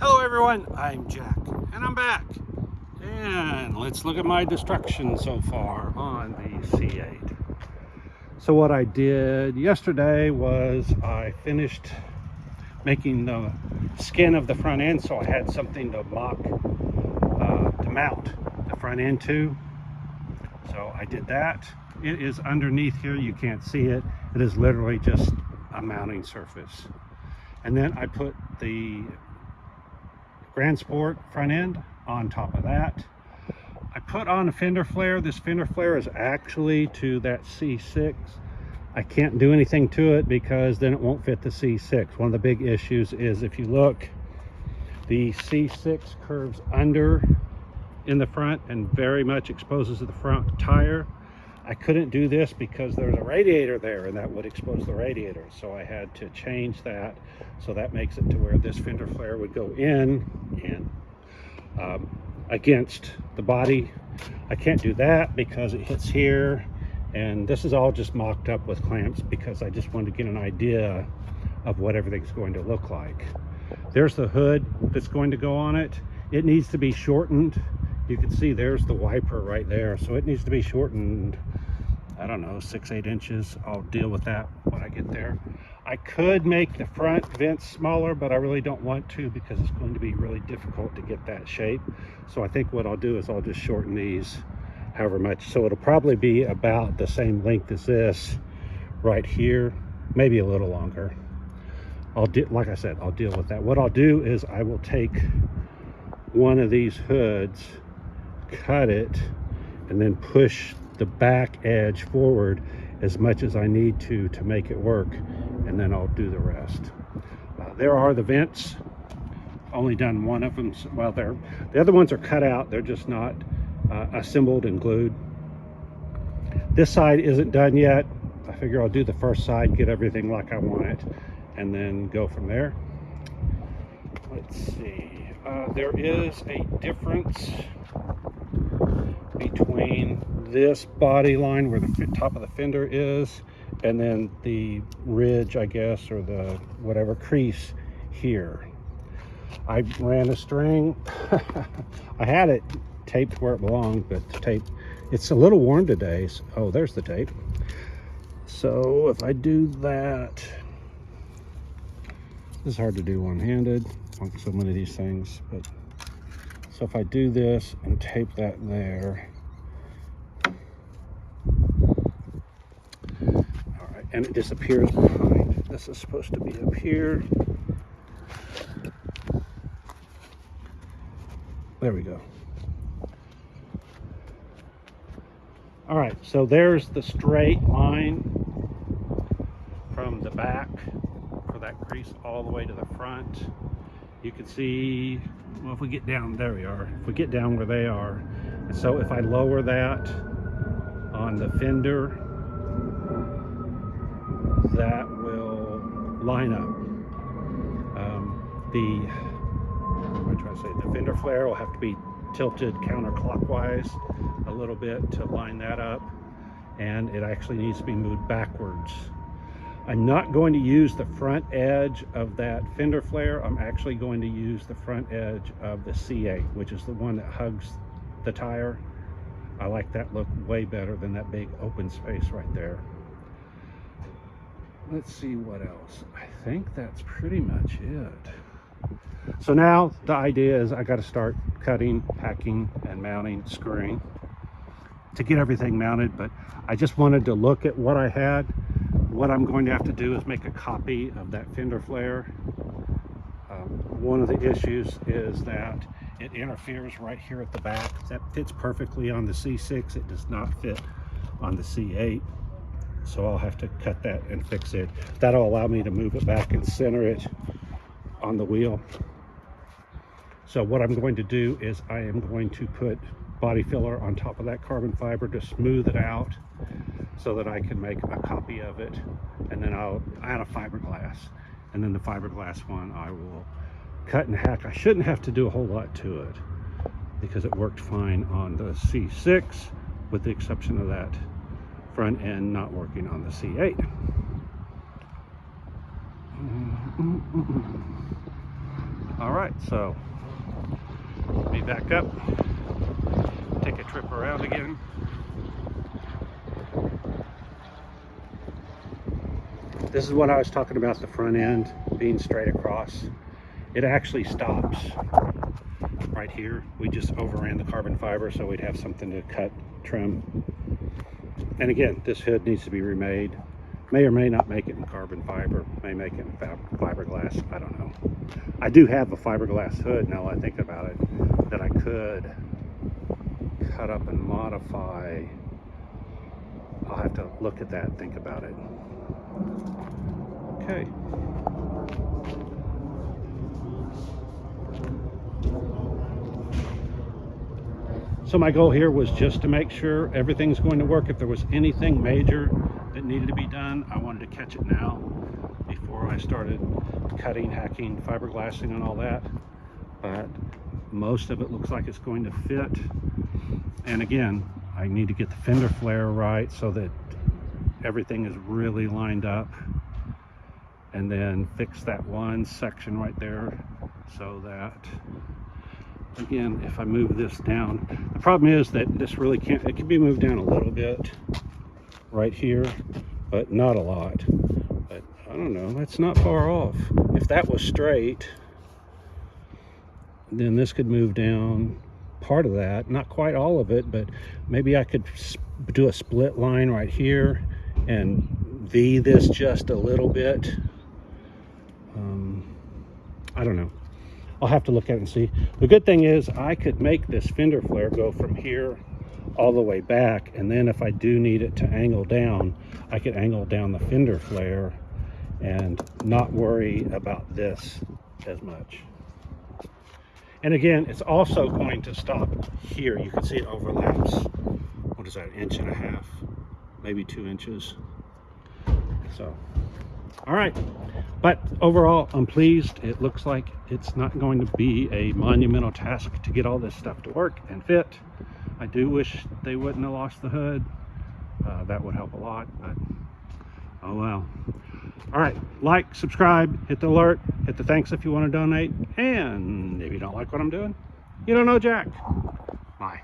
Hello everyone, I'm Jack, and I'm back. And let's look at my destruction so far on the C8. So what I did yesterday was I finished making the skin of the front end, so I had something to mount the front end to. So I did that. It is underneath here, you can't see it. It is literally just a mounting surface. And then I put the Grand Sport front end on top of that. I put on a fender flare. This fender flare is actually to that C6. I can't do anything to it because then it won't fit the C6. One of the big issues is if you look, the C6 curves under in the front and very much exposes the front tire. I couldn't do this because there's a radiator there and that would expose the radiator. So I had to change that. So that makes it to where this fender flare would go in and against the body. I can't do that because it hits here. And this is all just mocked up with clamps because I just wanted to get an idea of what everything's going to look like. There's the hood that's going to go on it. It needs to be shortened. You can see there's the wiper right there. So it needs to be shortened, I don't know, 6-8 inches. I'll deal with that when I get there. I could make the front vents smaller, but I really don't want to because it's going to be really difficult to get that shape. So I think what I'll do is I'll just shorten these however much. So it'll probably be about the same length as this right here, maybe a little longer. Like I said, I'll deal with that. What I'll do is I will take one of these hoods, cut it, and then push the back edge forward as much as I need to make it work, and then I'll do the rest. There are the vents. Only done one of them. Well, the other ones are cut out. They're just not assembled and glued. This side isn't done yet. I figure I'll do the first side, get everything like I want it, and then go from there. Let's see. There is a difference between this body line where the top of the fender is and then the ridge, I guess, or the whatever crease here. I ran a string. I had it taped where it belonged, but the tape, it's a little worn today. Oh, there's the tape. So if I do that, this is hard to do one-handed on so many of these things, but so if I do this and tape that there, all right, and it disappears behind. This is supposed to be up here. There we go. All right, so there's the straight line from the back for that crease all the way to the front. You can see, well, if we get down, there we are. If we get down where they are, and so if I lower that on the fender, that will line up. The fender flare will have to be tilted counterclockwise a little bit to line that up, and it actually needs to be moved backwards. I'm not going to use the front edge of that fender flare. I'm actually going to use the front edge of the C8, which is the one that hugs the tire. I like that look way better than that big open space right there. Let's see what else. I think that's pretty much it. So now the idea is I got to start cutting, packing, and mounting, screwing to get everything mounted. But I just wanted to look at what I had. What I'm going to have to do is make a copy of that fender flare. One of the issues is that it interferes right here at the back. That fits perfectly on the C6. It does not fit on the C8. So I'll have to cut that and fix it. That'll allow me to move it back and center it on the wheel. So what I'm going to do is I am going to put body filler on top of that carbon fiber to smooth it out so that I can make a copy of it, and then I'll add a fiberglass, and then the fiberglass one I will cut and hack. I shouldn't have to do a whole lot to it because it worked fine on the C6 with the exception of that front end not working on the C8. All right, so let me back up, take a trip around again. This is what I was talking about, the front end being straight across. It actually stops right here. We just overran the carbon fiber so we'd have something to cut, trim. And again, this hood needs to be remade. May or may not make it in carbon fiber, may make it in fiberglass, I don't know. I do have a fiberglass hood, now I think about it, that I could cut up and modify. I'll have to look at that and think about it. Okay. So my goal here was just to make sure everything's going to work. If there was anything major that needed to be done, I wanted to catch it now before I started cutting, hacking, fiberglassing and all that. But most of it looks like it's going to fit. And again, I need to get the fender flare right so that everything is really lined up, and then fix that one section right there so that, again, if I move this down, the problem is that this really can't, it can be moved down a little bit right here, but not a lot. But I don't know, that's not far off. If that was straight, then this could move down part of that, not quite all of it, but maybe I could do a split line right here and V this just a little bit. I don't know. I'll have to look at it and see. The good thing is I could make this fender flare go from here all the way back, and then if I do need it to angle down, I could angle down the fender flare and not worry about this as much. And again, it's also going to stop here. You can see it overlaps. What is that, 1.5 inches, maybe 2 inches. So, all right. But overall, I'm pleased. It looks like it's not going to be a monumental task to get all this stuff to work and fit. I do wish they wouldn't have lost the hood. That would help a lot, but oh well. All right, like, subscribe, hit the alert, hit the thanks if you want to donate, and if you don't like what I'm doing, you don't know Jack. Bye.